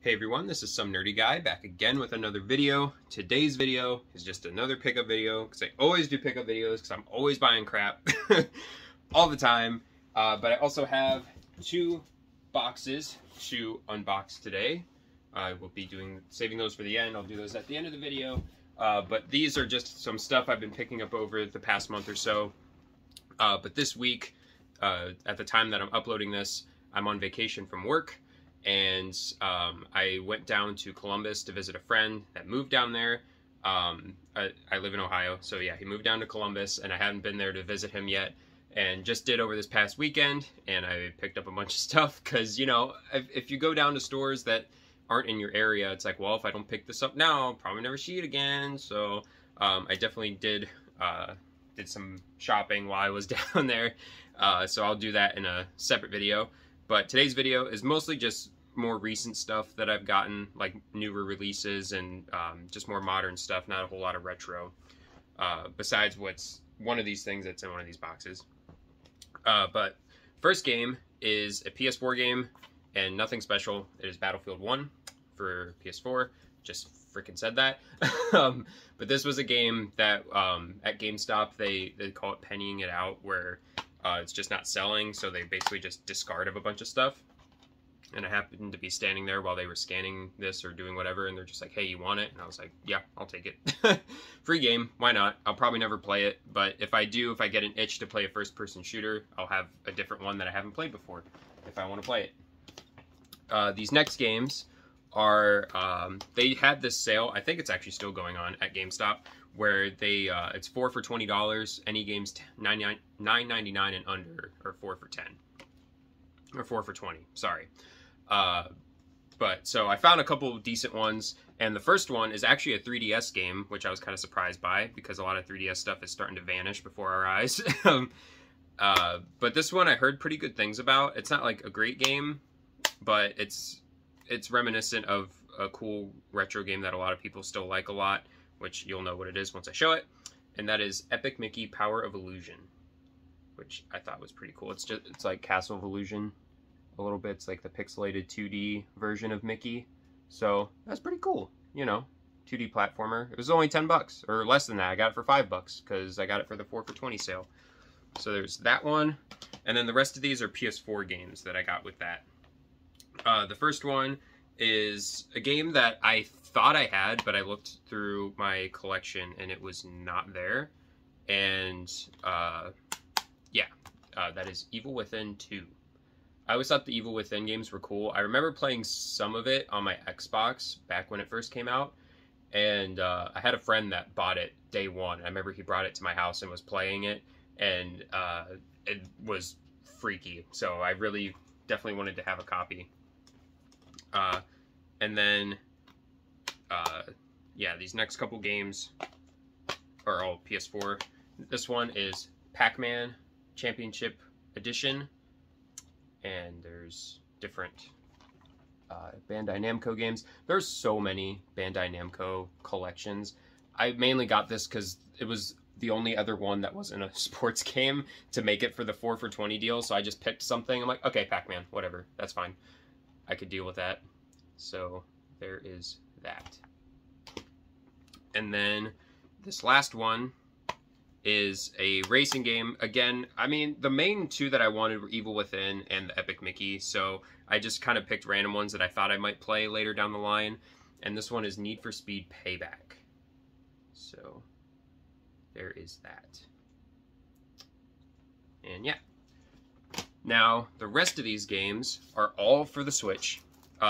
Hey everyone, this is some nerdy guy back again with another video. Today's video is just another pickup video because I always do pickup videos because I'm always buying crap all the time. But I also have two boxes to unbox today. I will be saving those for the end. I'll do those at the end of the video. But these are just some stuff I've been picking up over the past month or so. But this week, at the time that I'm uploading this, I'm on vacation from work. And I went down to Columbus to visit a friend that moved down there. I live in Ohio, so yeah, he moved down to Columbus, and I haven't been there to visit him yet, and just did over this past weekend, and I picked up a bunch of stuff, because, you know, if you go down to stores that aren't in your area, it's like, well, if I don't pick this up now, I'll probably never see it again, so I definitely did some shopping while I was down there, so I'll do that in a separate video. But today's video is mostly just more recent stuff that I've gotten, like newer releases and just more modern stuff, not a whole lot of retro, besides what's one of these things that's in one of these boxes. But first game is a PS4 game, and nothing special. It is Battlefield 1 for PS4. Just freaking said that. But this was a game that at Gamestop, they call it pennying it out, where it's just not selling, so they basically just discard of a bunch of stuff. And I happened to be standing there while they were scanning this or doing whatever, and they're just like, hey, you want it? And I was like, yeah, I'll take it. Free game, why not? I'll probably never play it, but if I get an itch to play a first-person shooter, I'll have a different one that I haven't played before if I want to play it. These next games are, they had this sale, I think it's actually still going on at GameStop, where they it's 4 for $20, any games $9.99 and under, or 4 for 10, or 4 for 20, sorry. But so I found a couple of decent ones, and the first one is actually a 3DS game, which I was kind of surprised by, because a lot of 3DS stuff is starting to vanish before our eyes. But this one I heard pretty good things about. It's not like a great game, but it's reminiscent of a cool retro game that a lot of people still like a lot, which you'll know what it is once I show it, and that is Epic Mickey Power of Illusion, which I thought was pretty cool. It's like Castle of Illusion a little bit. It's like the pixelated 2D version of Mickey, so that's pretty cool, you know, 2D platformer. It was only 10 bucks, or less than that. I got it for 5 bucks, because I got it for the 4 for 20 sale. So there's that one, and then the rest of these are PS4 games that I got with that. The first one is a game that I thought I had, but I looked through my collection and it was not there. And that is Evil Within 2. I always thought the Evil Within games were cool. I remember playing some of it on my Xbox back when it first came out, and I had a friend that bought it day one. I remember he brought it to my house and was playing it, and it was freaky. So I really definitely wanted to have a copy. And then, yeah, these next couple games are all PS4. This one is Pac-Man Championship Edition, and there's different Bandai Namco games. There's so many Bandai Namco collections. I mainly got this because it was the only other one that wasn't a sports game to make it for the 4 for 20 deal, so I just picked something. I'm like, okay, Pac-Man, whatever, that's fine. I could deal with that. So there is that. And then this last one is a racing game. Again, I mean, the main two that I wanted were Evil Within and the Epic Mickey, so I just kind of picked random ones that I thought I might play later down the line. And this one is Need for Speed Payback. So there is that. And yeah. Now, the rest of these games are all for the Switch.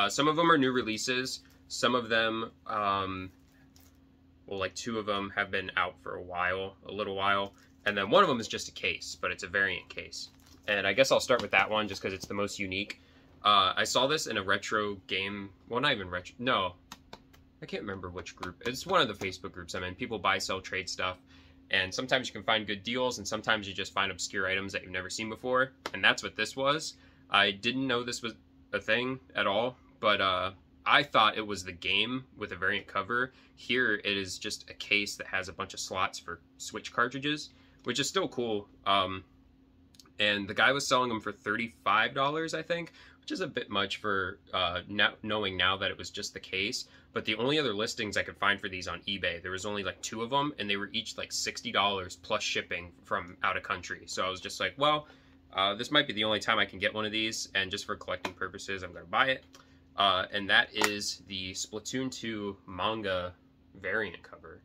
Some of them are new releases. Some of them, well, like 2 of them have been out for a little while. And then one of them is just a case, but it's a variant case. And I guess I'll start with that one just because it's the most unique. I saw this in a retro game, well, not even retro, no. I can't remember which group. It's one of the Facebook groups I'm in. People buy, sell, trade stuff. And sometimes you can find good deals, and sometimes you just find obscure items that you've never seen before. And that's what this was. I didn't know this was a thing at all, but I thought it was the game with a variant cover. Here it is just a case that has a bunch of slots for Switch cartridges, which is still cool. And the guy was selling them for $35, I think, which is a bit much for knowing now that it was just the case. But the only other listings I could find for these on eBay, there was only like 2 of them, and they were each like $60 plus shipping from out of country. So I was just like, well, this might be the only time I can get one of these, and just for collecting purposes, I'm going to buy it. And that is the Splatoon 2 manga variant cover.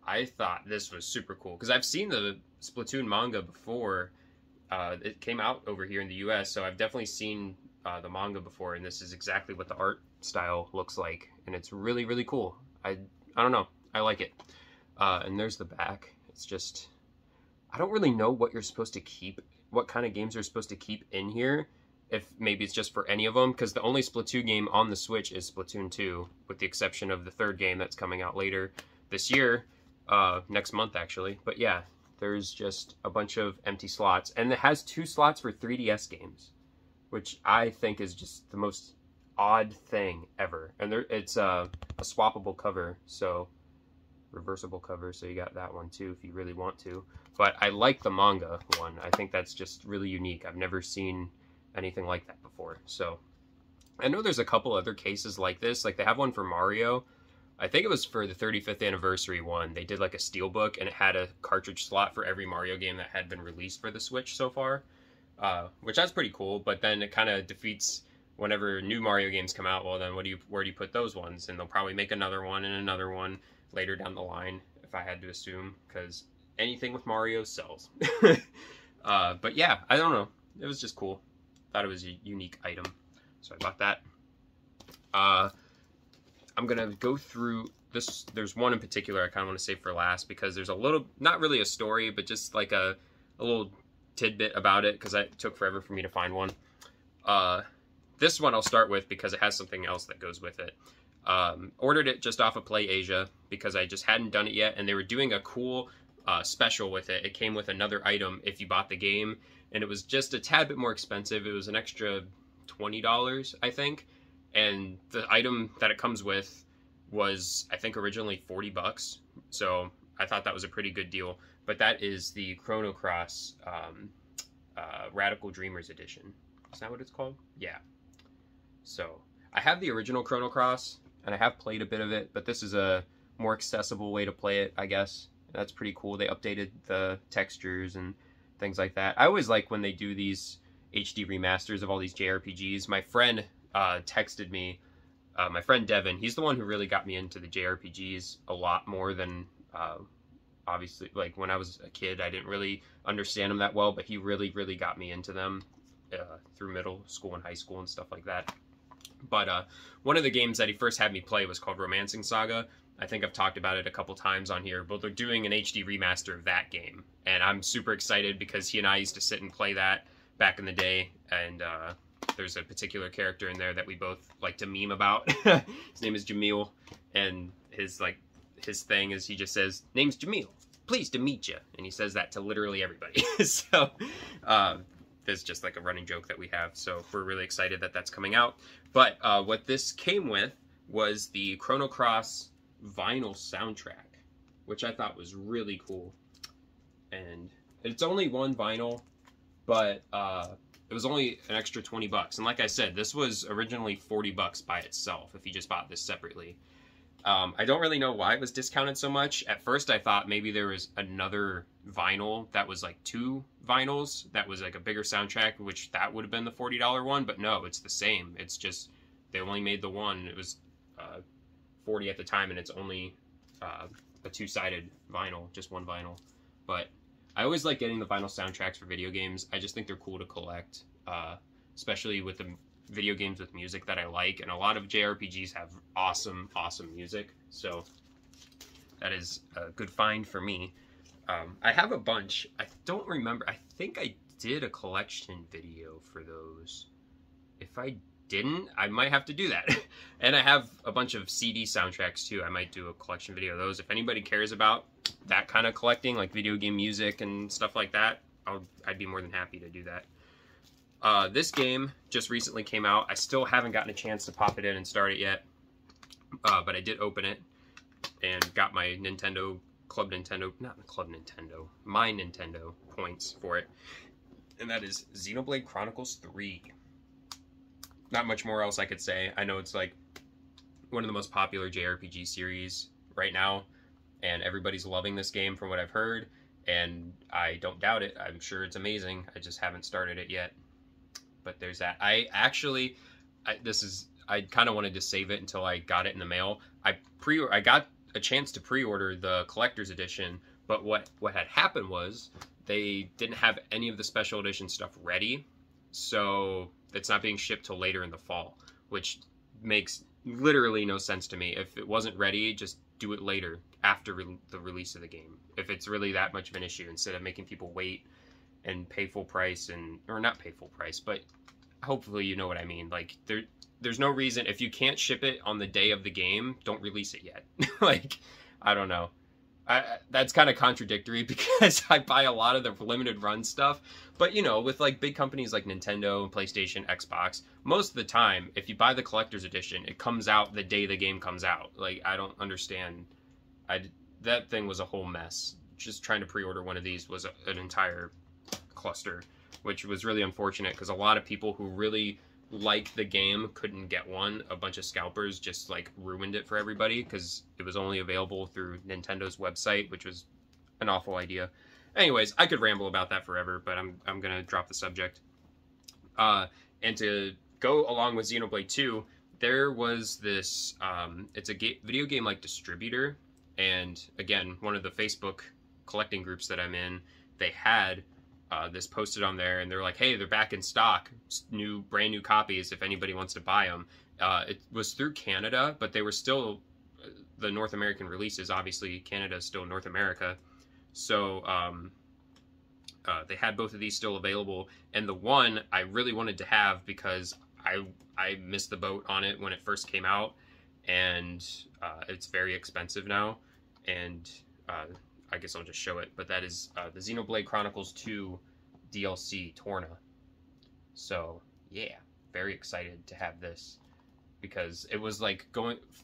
I thought this was super cool, because I've seen the Splatoon manga before. It came out over here in the US, so I've definitely seen the manga before, and this is exactly what the art style looks like, and it's really, really cool. I don't know, I like it. And there's the back. It's just, I don't really know what you're supposed to keep, what kind of games you're supposed to keep in here, if maybe it's just for any of them, because the only Splatoon game on the Switch is Splatoon 2, with the exception of the 3rd game that's coming out later this year, next month actually. But yeah, there's just a bunch of empty slots, and it has 2 slots for 3DS games, which I think is just the most odd thing ever. And it's a swappable cover, so reversible cover, so you got that one too if you really want to. But I like the manga one. I think that's just really unique. I've never seen anything like that before. So I know there's a couple other cases like this. Like they have one for Mario. I think it was for the 35th anniversary one. They did like a steelbook, and it had a cartridge slot for every Mario game that had been released for the Switch so far, which that's pretty cool. But then it kind of defeats whenever new Mario games come out. Well, then where do you put those ones? And they'll probably make another one and another one later down the line, if I had to assume, because anything with Mario sells. But yeah, I don't know. It was just cool. Thought it was a unique item, so I bought that. I'm going to go through this. There's one in particular I kind of want to save for last, because there's a little, not really a story, but just like a little tidbit about it, because it took forever for me to find one. This one I'll start with because it has something else that goes with it. Ordered it just off of Play Asia because I just hadn't done it yet, and they were doing a cool special with it. It came with another item if you bought the game, and it was just a tad bit more expensive. It was an extra $20, I think. And the item that it comes with was, I think, originally $40. So I thought that was a pretty good deal. But that is the Chrono Cross Radical Dreamers Edition. Is that what it's called? Yeah. So I have the original Chrono Cross, and I have played a bit of it, but this is a more accessible way to play it, I guess. That's pretty cool. They updated the textures and things like that. I always like when they do these HD remasters of all these JRPGs. My friend texted me, my friend Devin, he's the one who really got me into the JRPGs a lot more than, obviously, like when I was a kid, I didn't really understand them that well, but he really, really got me into them through middle school and high school and stuff like that. But one of the games that he first had me play was called Romancing Saga. I think I've talked about it a couple times on here, but they're doing an HD remaster of that game, and I'm super excited because he and I used to sit and play that back in the day, and there's a particular character in there that we both like to meme about. His name is Jamil, and his thing is he just says, "Name's Jamil, pleased to meet you," and he says that to literally everybody. So there's just like a running joke that we have, so we're really excited that that's coming out. But what this came with was the Chrono Cross vinyl soundtrack, which I thought was really cool. And it's only one vinyl, but it was only an extra $20. And like I said, this was originally $40 by itself if you just bought this separately. I don't really know why it was discounted so much. At first I thought maybe there was another vinyl that was like 2 vinyls that was like a bigger soundtrack, which that would have been the $40 one, but no, it's the same. It's just they only made the one. It was $40 at the time, and it's only a 2-sided vinyl, just one vinyl. But I always like getting the vinyl soundtracks for video games. I just think they're cool to collect, especially with the video games with music that I like, and a lot of JRPGs have awesome, awesome music, so that is a good find for me. I have a bunch. I don't remember. I think I did a collection video for those. If I didn't, I might have to do that. And I have a bunch of CD soundtracks too. I might do a collection video of those. If anybody cares about that kind of collecting, like video game music and stuff like that, I'd be more than happy to do that. This game just recently came out. I still haven't gotten a chance to pop it in and start it yet, but I did open it and got my my Nintendo points for it, and that is Xenoblade Chronicles 3. not much more else I could say. I know it's like one of the most popular JRPG series right now, and everybody's loving this game from what I've heard, and I don't doubt it. I'm sure it's amazing. I just haven't started it yet. But there's that. I kind of wanted to save it until I got it in the mail. I got a chance to pre-order the collector's edition, but what had happened was they didn't have any of the special edition stuff ready, so it's not being shipped till later in the fall, which makes literally no sense to me. If it wasn't ready, just do it later after the release of the game. If it's really that much of an issue, instead of making people wait and pay full price, or not pay full price, but hopefully you know what I mean. Like there's no reason, if you can't ship it on the day of the game, don't release it yet. Like, I don't know. That's kind of contradictory because I buy a lot of the limited run stuff, but you know, with like big companies like Nintendo, PlayStation, Xbox, most of the time, if you buy the collector's edition, it comes out the day the game comes out. Like, I don't understand. That thing was a whole mess. Just trying to pre-order one of these was an entire cluster, which was really unfortunate because a lot of people who really like the game couldn't get one. A bunch of scalpers just like ruined it for everybody because it was only available through Nintendo's website, which was an awful idea. Anyways, I could ramble about that forever, but I'm gonna drop the subject. And to go along with Xenoblade 2, there was this it's a video game like distributor, and again, one of the Facebook collecting groups that I'm in, they had this posted on there, and they're like, hey, they're back in stock, brand new copies if anybody wants to buy them. It was through Canada, but they were still the North American releases. Obviously, Canada is still North America, so they had both of these still available. And the one I really wanted to have because I missed the boat on it when it first came out, and it's very expensive now. And I guess I'll just show it, but that is the Xenoblade Chronicles 2 DLC Torna. So yeah, very excited to have this because it was like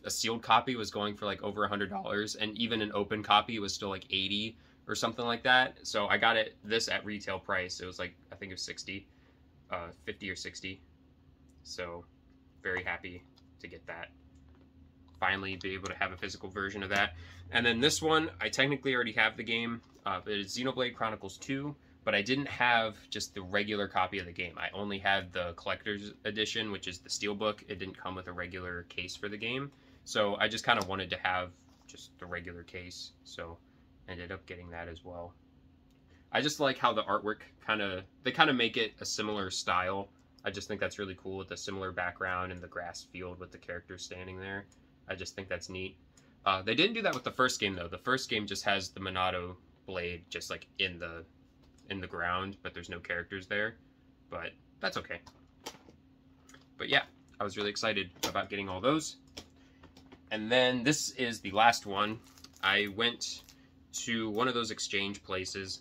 a sealed copy was going for like over $100, and even an open copy was still like 80 or something like that. So I got this at retail price. It was like, I think it was 60, 50 or 60. So very happy to get that. Finally be able to have a physical version of that. And then this one, I technically already have the game. It is Xenoblade Chronicles 2, but I didn't have just the regular copy of the game. I only had the collector's edition, which is the steelbook. It didn't come with a regular case for the game. So I just kind of wanted to have just the regular case. So ended up getting that as well. I just like how the artwork they kind of make it a similar style. I just think that's really cool with the similar background and the grass field with the characters standing there. I just think that's neat. They didn't do that with the first game though. The first game just has the Minato blade just like in the ground, but there's no characters there. But that's okay. But yeah, I was really excited about getting all those. And then this is the last one. I went to one of those exchange places,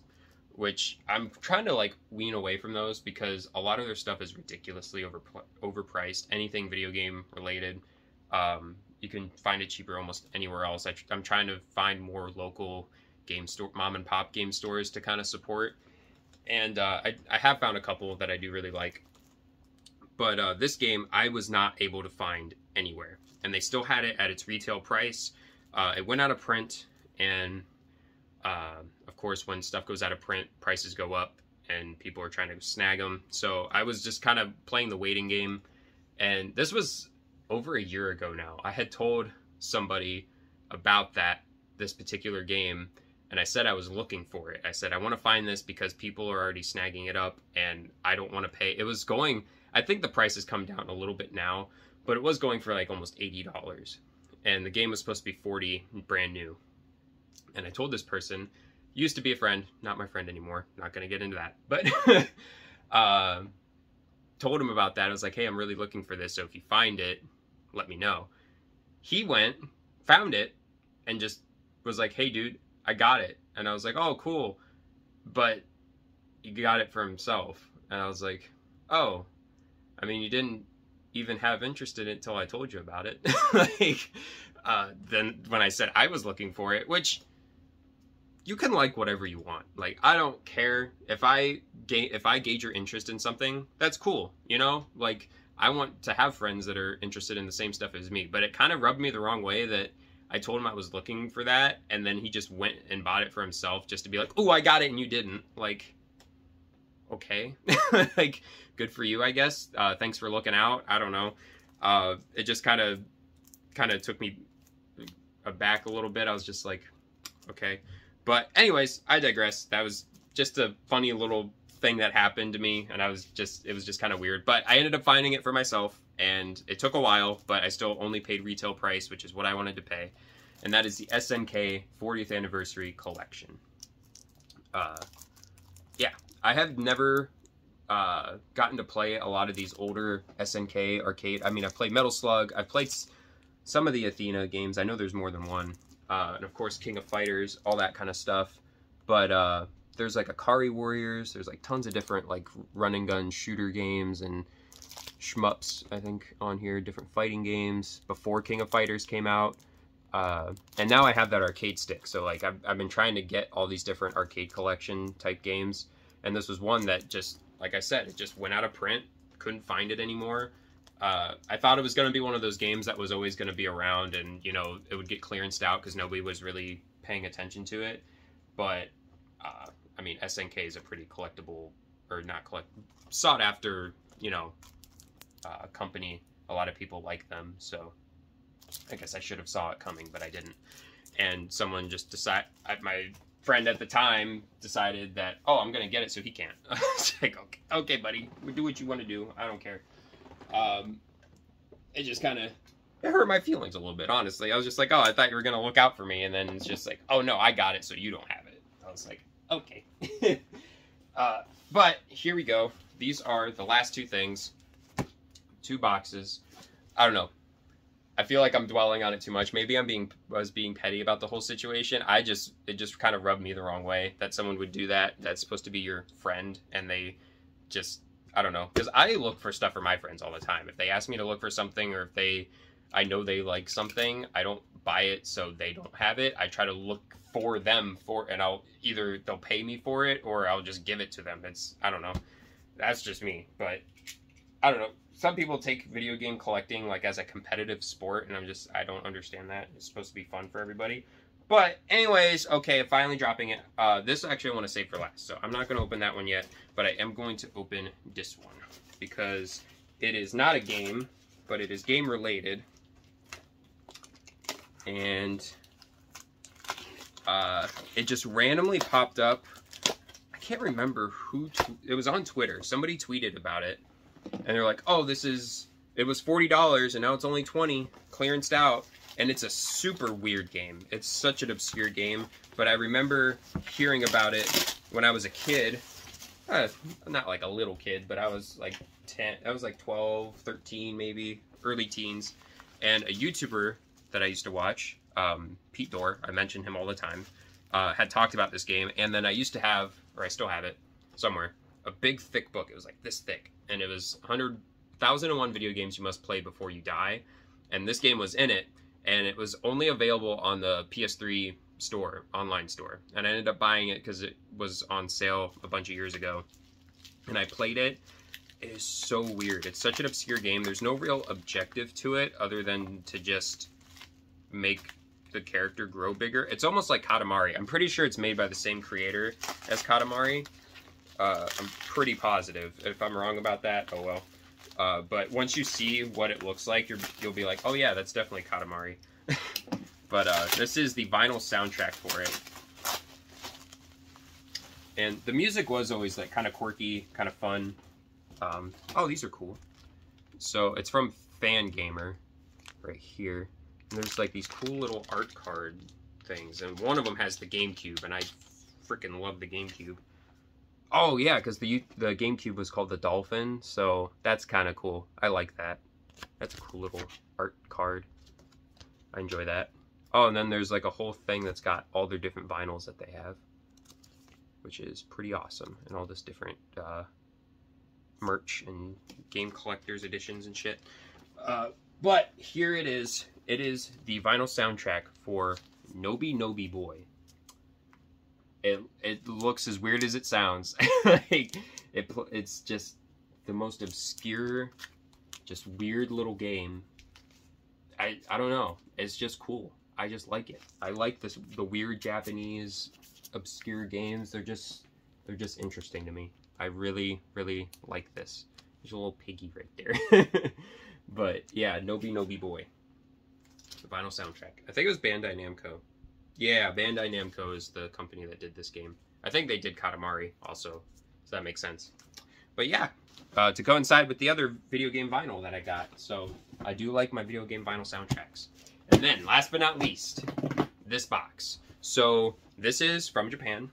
which I'm trying to like wean away from those because a lot of their stuff is ridiculously overpriced. Anything video game related. You can find it cheaper almost anywhere else. I'm trying to find more local mom and pop game stores to kind of support. And I have found a couple that I do really like. But this game I was not able to find anywhere. And they still had it at its retail price. It went out of print, and of course when stuff goes out of print, prices go up and people are trying to snag them. So I was just kind of playing the waiting game. And this was over a year ago now. I had told somebody about this particular game, and I said I was looking for it. I said I want to find this because people are already snagging it up and I don't want to pay. It was going, I think the price has come down a little bit now, but it was going for like almost $80, and the game was supposed to be $40 brand new. And I told this person, used to be a friend, not my friend anymore, not gonna get into that, but told him about that. I was like, hey, I'm really looking for this, so if you find it, let me know. He went, found it, and just was like, hey dude, I got it. And I was like, oh cool, but he got it for himself. And I was like, oh, I mean, you didn't even have interest in it until I told you about it. Like, then when I said I was looking for it, which you can like whatever you want. Like, I don't care if I gauge your interest in something. That's cool, you know. Like, I want to have friends that are interested in the same stuff as me. But it kind of rubbed me the wrong way that I told him I was looking for that, and then he just went and bought it for himself just to be like, oh, I got it and you didn't. Like, okay. Like, good for you, I guess. Thanks for looking out. I don't know. It just kind of took me aback a little bit. I was just like, okay. But anyways, I digress. That was just a funny little thing that happened to me, and it was just kind of weird. But I ended up finding it for myself, and it took a while, but I still only paid retail price, which is what I wanted to pay. And that is the SNK 40th Anniversary Collection. Yeah, I have never gotten to play a lot of these older SNK arcade. I mean, I've played Metal Slug. I've played some of the Athena games. I know there's more than one. And of course, King of Fighters, all that kind of stuff. But there's like Akari Warriors. There's like tons of different like run and gun shooter games and shmups, I think, on here. Different fighting games before King of Fighters came out. And now I have that arcade stick. So like I've been trying to get all these different arcade collection type games. And this was one that just, like I said, it just went out of print. Couldn't find it anymore. I thought it was going to be one of those games that was always going to be around and, you know, it would get clearanced out because nobody was really paying attention to it. But, I mean, SNK is a pretty collectible, or not sought after, you know, company. A lot of people like them, so I guess I should have saw it coming, but I didn't. And someone just decided, my friend at the time decided that, oh, I'm going to get it so he can't. It's like, okay, buddy, do what you want to do. I don't care. It just kind of, it hurt my feelings a little bit, honestly. I was just like, oh, I thought you were going to look out for me. And then it's just like, oh, no, I got it, so you don't have it. I was like, okay. But here we go. These are the last two things. 2 boxes. I don't know. I feel like I'm dwelling on it too much. Maybe I was being petty about the whole situation. It just kind of rubbed me the wrong way that someone would do that. That's supposed to be your friend, and they just, I don't know. Because I look for stuff for my friends all the time. If they ask me to look for something, or if I know they like something, I don't buy it so they don't have it. I try to look for them and they'll pay me for it, or I'll just give it to them. I don't know. That's just me, but I don't know. Some people take video game collecting like as a competitive sport, and I don't understand that. It's supposed to be fun for everybody. But anyways, okay, finally dropping it. This actually I want to save for last, so I'm not going to open that one yet, but I am going to open this one because it is not a game, but it is game related. And it just randomly popped up. I can't remember who, it was on Twitter. Somebody tweeted about it. And they're like, oh, it was $40 and now it's only $20, clearanced out. And it's a super weird game. It's such an obscure game. But I remember hearing about it when I was a kid. Not like a little kid, but I was like 10, I was like 12, 13 maybe, early teens. And a YouTuber that I used to watch, Pete Dorr, I mention him all the time, had talked about this game. And then I used to have, or I still have it somewhere, a big thick book. It was like this thick. And it was 1,001 video games you must play before you die. And this game was in it. And it was only available on the PS3 store, online store. And I ended up buying it because it was on sale a bunch of years ago. And I played it. It is so weird. It's such an obscure game. There's no real objective to it other than to just make the character grow bigger. It's almost like Katamari. I'm pretty sure it's made by the same creator as Katamari. I'm pretty positive. If I'm wrong about that, oh well. But once you see what it looks like, you'll be like, oh yeah, that's definitely Katamari. But this is the vinyl soundtrack for it. And the music was always like kind of quirky, kind of fun. Oh, these are cool. So it's from Fan Gamer right here. And there's like these cool little art card things. And one of them has the GameCube, and I freaking love the GameCube. Oh yeah, because the GameCube was called the Dolphin, so that's kind of cool. I like that. That's a cool little art card. I enjoy that. Oh, and then there's like a whole thing that's got all their different vinyls that they have, which is pretty awesome, and all this different merch and game collector's editions and shit. But here it is. It is the vinyl soundtrack for Nobi Nobi Boy. It looks as weird as it sounds. Like, it's just the most obscure just weird little game. I don't know. It's just cool. I just like it. I like the weird Japanese obscure games. They're just interesting to me. I really, really like this. There's a little piggy right there. But yeah, Nobi Nobi Boy. The vinyl soundtrack. I think it was Bandai Namco. Yeah, Bandai Namco is the company that did this game. I think they did Katamari also, so that makes sense. But yeah, to coincide with the other video game vinyl that I got. So I do like my video game vinyl soundtracks. And then, last but not least, this box. So this is from Japan,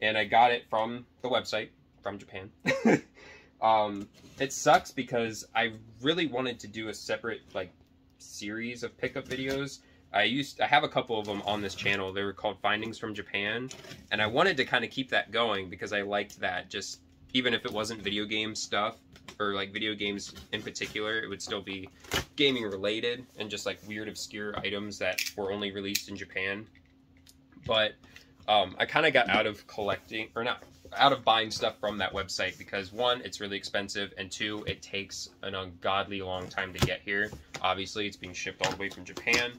and I got it from the website from Japan. It sucks because I really wanted to do a separate like series of pickup videos. I have a couple of them on this channel. They were called Findings from Japan, and I wanted to kind of keep that going because I liked that. Just even if it wasn't video game stuff or like video games in particular, it would still be gaming related and just like weird obscure items that were only released in Japan. But I kind of got out of collecting, or not out of buying stuff from that website because one, it's really expensive, and two, it takes an ungodly long time to get here. Obviously, it's being shipped all the way from Japan.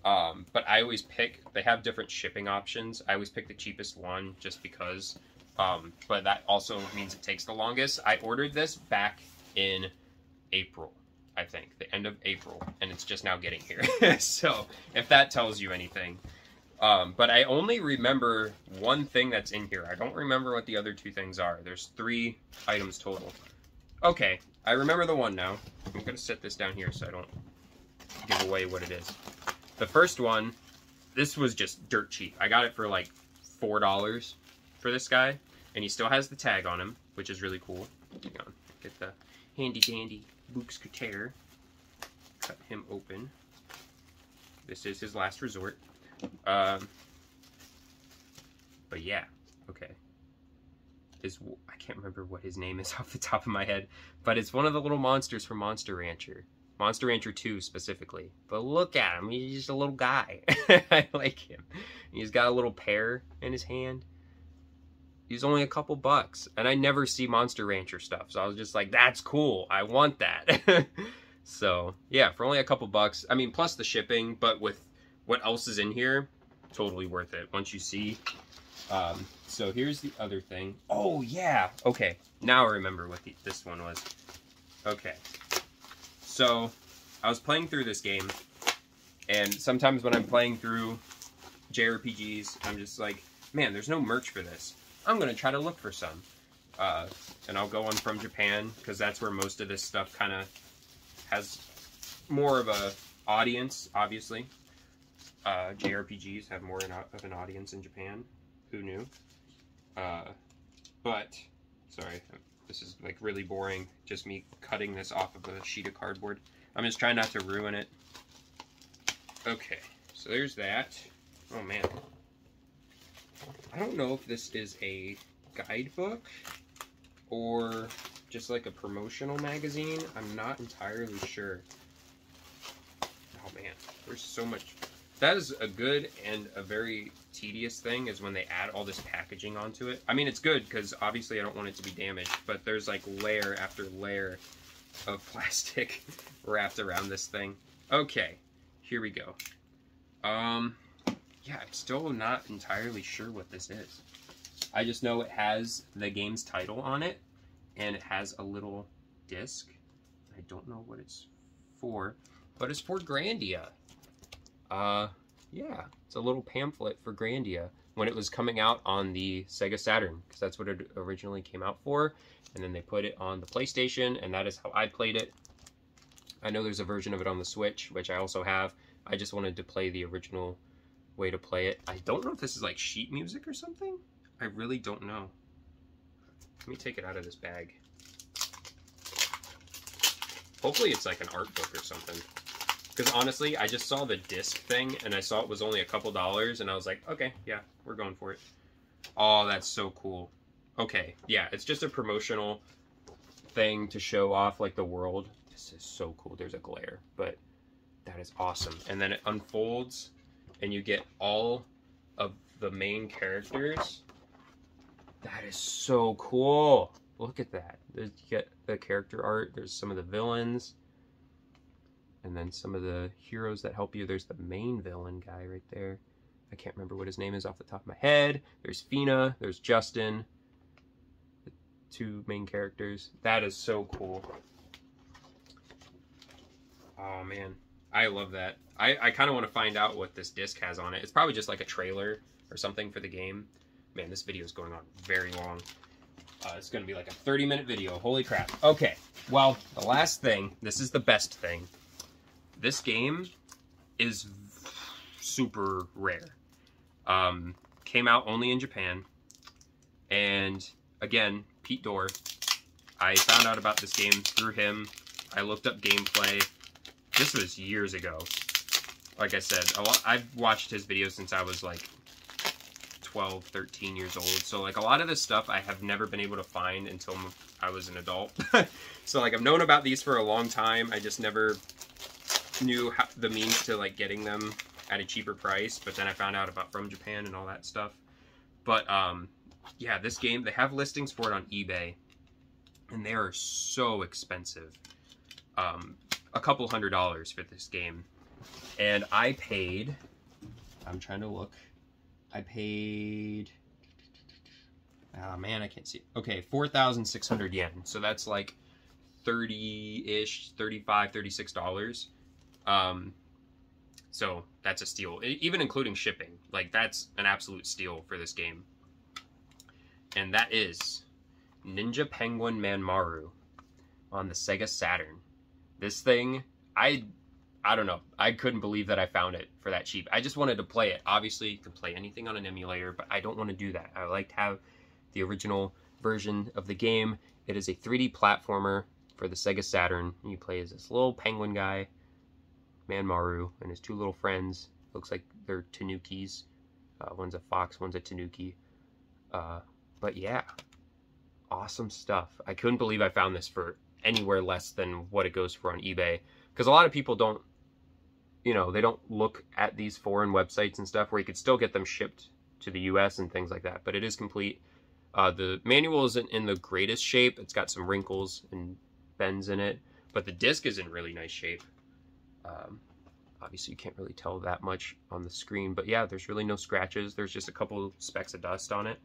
But I always pick, they have different shipping options. I always pick the cheapest one just because, but that also means it takes the longest. I ordered this back in April, I think, the end of April, and it's just now getting here. So if that tells you anything. But I only remember one thing that's in here. I don't remember what the other two things are. There's 3 items total. Okay, I remember the one now. I'm going to set this down here so I don't give away what it is. The first one, this was just dirt cheap. I got it for like $4 for this guy, and he still has the tag on him, which is really cool. Hang on, get the handy dandy Booklet. Cut him open. This is his last resort. But yeah, okay. I can't remember what his name is off the top of my head, but it's one of the little monsters from Monster Rancher. Monster Rancher 2 specifically. But look at him, he's just a little guy. I like him. He's got a little pear in his hand. He's only a couple bucks, and I never see Monster Rancher stuff, so I was just like, that's cool, I want that. So yeah, for only a couple bucks, I mean, plus the shipping, but with what else is in here, totally worth it once you see. So here's the other thing. Oh yeah, okay, now I remember what this one was. Okay, so I was playing through this game, and sometimes when I'm playing through JRPGs, I'm just like, man, there's no merch for this. I'm gonna try to look for some. And I'll go on From Japan, because that's where most of this stuff kind of has more of a audience, obviously. JRPGs have more of an audience in Japan. Who knew? But, sorry, this is like really boring. Just me cutting this off of a sheet of cardboard. I'm just trying not to ruin it. Okay, so there's that. Oh man. I don't know if this is a guidebook or just like a promotional magazine. I'm not entirely sure. Oh man, there's so much. That is a good and a very tedious thing, is when they add all this packaging onto it. I mean, it's good because obviously I don't want it to be damaged, but there's like layer after layer of plastic wrapped around this thing. Okay, here we go. Yeah, I'm still not entirely sure what this is. I just know it has the game's title on it, and it has a little disc. I don't know what it's for, but it's for Grandia. Yeah, it's a little pamphlet for Grandia when it was coming out on the Sega Saturn, because that's what it originally came out for, and then they put it on the PlayStation, and that is how I played it. I know there's a version of it on the Switch, which I also have. I just wanted to play the original way to play it. I don't know if this is like sheet music or something. I really don't know. Let me take it out of this bag. Hopefully it's like an art book or something. Because honestly, I just saw the disc thing, and I saw it was only a couple dollars, and I was like, okay, yeah, we're going for it. Oh, that's so cool. Okay, yeah, it's just a promotional thing to show off like the world. This is so cool. There's a glare, but that is awesome. And then it unfolds, and you get all of the main characters. That is so cool. Look at that. You get the character art. There's some of the villains. And then some of the heroes that help you. There's the main villain guy right there. I can't remember what his name is off the top of my head. There's Fina. There's Justin. The two main characters. That is so cool. Oh, man. I love that. I kind of want to find out what this disc has on it. It's probably just like a trailer or something for the game. Man, this video is going on very long. It's going to be like a 30-minute video. Holy crap. Okay, well, the last thing, this is the best thing. This game is super rare. Came out only in Japan. And, again, Pete Dorr. I found out about this game through him. I looked up gameplay. This was years ago. Like I said, I've watched his videos since I was like 12, 13 years old. So like a lot of this stuff I have never been able to find until I was an adult. So like I've known about these for a long time. I just never knew the means to like getting them at a cheaper price. But then I found out about From Japan and all that stuff. But yeah, this game, they have listings for it on eBay. And they are so expensive. A couple $100s for this game. And I paid, I'm trying to look, I paid, oh man, I can't see. Okay, 4,600 yen. So that's like 30-ish, $35, $36. So that's a steal, even including shipping. Like that's an absolute steal for this game. And that is Ninja Penguin Manmaru on the Sega Saturn. This thing, I don't know. I couldn't believe that I found it for that cheap. I just wanted to play it. Obviously, you can play anything on an emulator, but I don't want to do that. I like to have the original version of the game. It is a 3D platformer for the Sega Saturn. You play as this little penguin guy, Manmaru, and his two little friends. Looks like they're tanukis. One's a fox, one's a tanuki. But yeah, awesome stuff. I couldn't believe I found this for anywhere less than what it goes for on eBay. Because a lot of people don't, you know, they don't look at these foreign websites and stuff where you could still get them shipped to the US and things like that. But it is complete. The manual isn't in the greatest shape. It's got some wrinkles and bends in it. But the disc is in really nice shape. Obviously, you can't really tell that much on the screen. But yeah, there's really no scratches. There's just a couple specks of dust on it.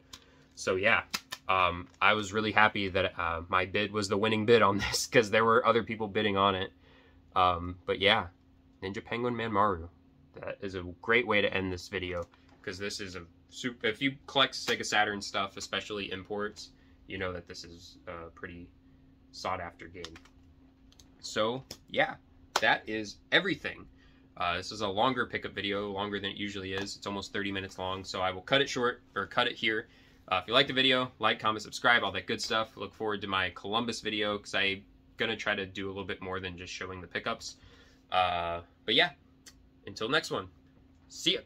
So yeah, I was really happy that my bid was the winning bid on this. Because there were other people bidding on it. But yeah, Ninja Penguin Manmaru. That is a great way to end this video, because this is a super, if you collect Sega Saturn stuff, especially imports, you know that this is a pretty sought after game. So yeah, that is everything. This is a longer pickup video, longer than it usually is. It's almost 30 minutes long, so I will cut it short, or cut it here. If you like the video, like, comment, subscribe, all that good stuff. Look forward to my Columbus video, because I'm gonna try to do a little bit more than just showing the pickups. But yeah, until next one, see ya.